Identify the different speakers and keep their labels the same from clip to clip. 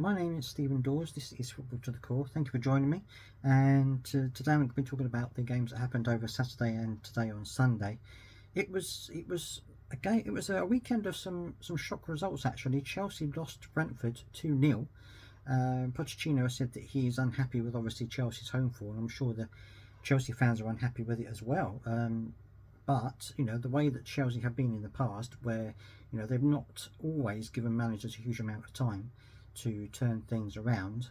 Speaker 1: My name is Stephen Dawes. This is Football to the Core. Thank you for joining me. And today I'm going to be talking about the games that happened over Saturday and today on Sunday. It was a game. It was a weekend of some shock results actually. Chelsea lost to Brentford 2-0. Pochettino said that he is unhappy with obviously Chelsea's home form. I'm sure the Chelsea fans are unhappy with it as well. But the way that Chelsea have been in the past, where they've not always given managers a huge amount of time to turn things around.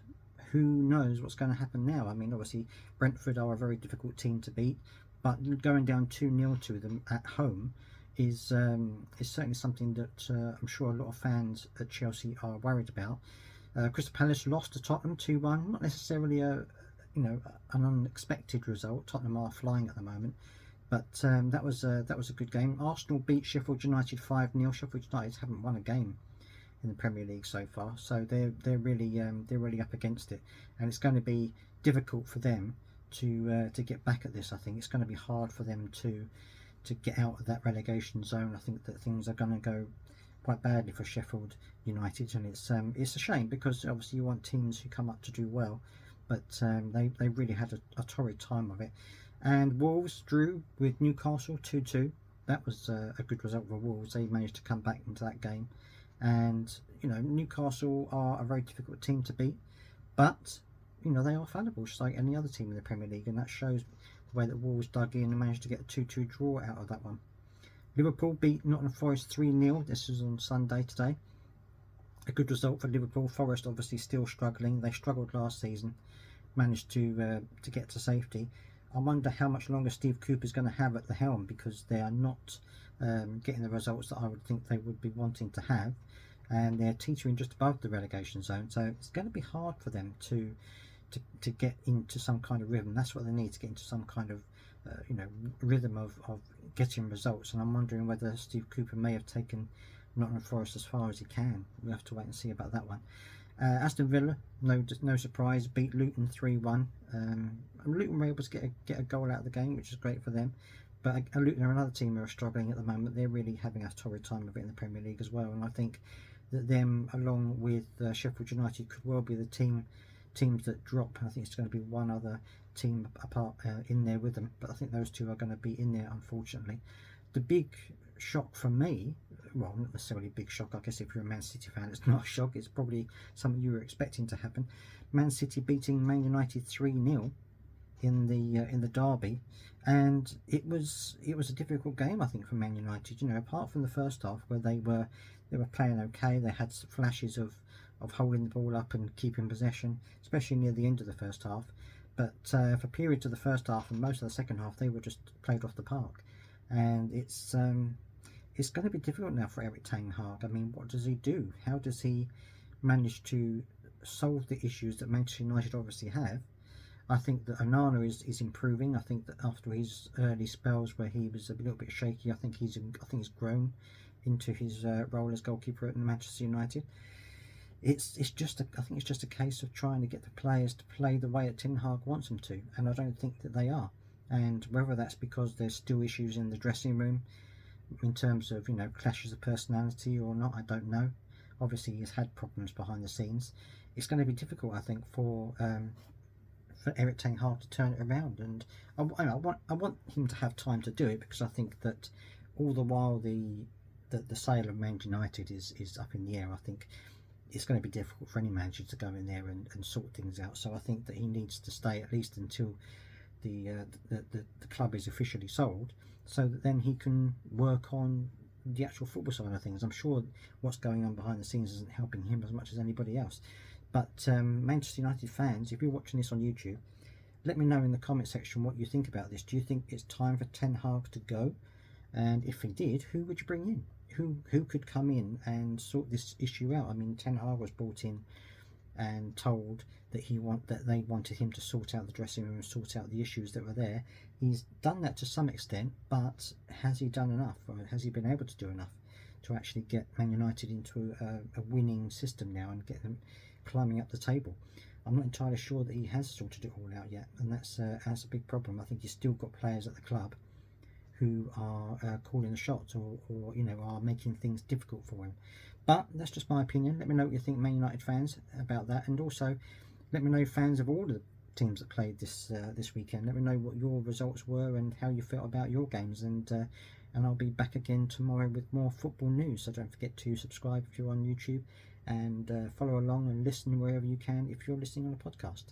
Speaker 1: Who knows what's going to happen now? I mean, obviously Brentford are a very difficult team to beat, but going down 2-0 to them at home is certainly something that I'm sure a lot of fans at Chelsea are worried about. Crystal Palace lost to Tottenham 2-1. Not necessarily an unexpected result. Tottenham are flying at the moment, but that was a good game. Arsenal beat Sheffield United 5-0. Sheffield United haven't won a game in the Premier League so far, so they're really up against it, and it's going to be difficult for them to get back at this. I think it's going to be hard for them to get out of that relegation zone. I think that things are going to go quite badly for Sheffield United, and it's a shame because obviously you want teams who come up to do well, but they really had a torrid time of it. And Wolves drew with Newcastle 2-2. That was a good result for Wolves. They managed to come back into that game. And Newcastle are a very difficult team to beat, but they are fallible just like any other team in the Premier League, and that shows the way that Wolves dug in and managed to get a 2-2 draw out of that one. Liverpool beat Nottingham Forest 3-0. This was on Sunday today. A good result for Liverpool. Forest obviously still struggling. They struggled last season, managed to get to safety. I wonder how much longer Steve Cooper is going to have at the helm, because they are not getting the results that I would think they would be wanting to have, and they're teetering just above the relegation zone. So it's going to be hard for them to get into some kind of rhythm. That's what they need, to get into some kind of rhythm of getting results. And I'm wondering whether Steve Cooper may have taken Nottingham Forest as far as he can. We'll have to wait and see about that one. Aston Villa, no surprise, beat Luton 3-1. Luton were able to get a goal out of the game, which is great for them. But Luton are another team who are struggling at the moment. They're really having a torrid time of it in the Premier League as well. And I think that them, along with Sheffield United, could well be the teams that drop. I think it's going to be one other team apart in there with them. But I think those two are going to be in there, unfortunately. The big shock for me, well, not necessarily a big shock, I guess if you're a Man City fan it's not a shock, it's probably something you were expecting to happen. Man City beating Man United 3-0 in the derby, and it was a difficult game I think for Man United. Apart from the first half where they were playing okay, they had flashes of holding the ball up and keeping possession, especially near the end of the first half, but for periods of the first half and most of the second half they were just played off the park. And it's going to be difficult now for Erik ten Hag. I mean, what does he do? How does he manage to solve the issues that Manchester United obviously have? I think that Onana is improving. I think that after his early spells where he was a little bit shaky, I think he's grown into his role as goalkeeper at Manchester United. I think it's just a case of trying to get the players to play the way that Ten Hag wants them to, and I don't think that they are. And whether that's because there's still issues in the dressing room in terms of clashes of personality or not, I don't know. Obviously he's had problems behind the scenes. It's going to be difficult, I think, for Erik ten Hag to turn it around, and I want him to have time to do it, because I think that all the while the sale of Man United is up in the air. I think it's going to be difficult for any manager to go in there and sort things out. So I think that he needs to stay at least until the club is officially sold, so that then he can work on the actual football side of things. I'm sure what's going on behind the scenes isn't helping him as much as anybody else. But Manchester United fans, if you're watching this on YouTube, let me know in the comment section what you think about this. Do you think it's time for Ten Hag to go? And if he did, who would you bring in? Who could come in and sort this issue out? I mean, Ten Hag was brought in and told that they wanted him to sort out the dressing room and sort out the issues that were there. He's done that to some extent, but has he done enough, or has he been able to do enough to actually get Man United into a winning system now and get them climbing up the table? I'm not entirely sure that he has sorted it all out yet, and that's a big problem. I think he's still got players at the club who are calling the shots, or are making things difficult for him. But that's just my opinion. Let me know what you think, Man United fans, about that, and also let me know, fans of all the teams that played this weekend. Let me know what your results were and how you felt about your games, and I'll be back again tomorrow with more football news. So don't forget to subscribe if you're on YouTube, and follow along and listen wherever you can if you're listening on a podcast.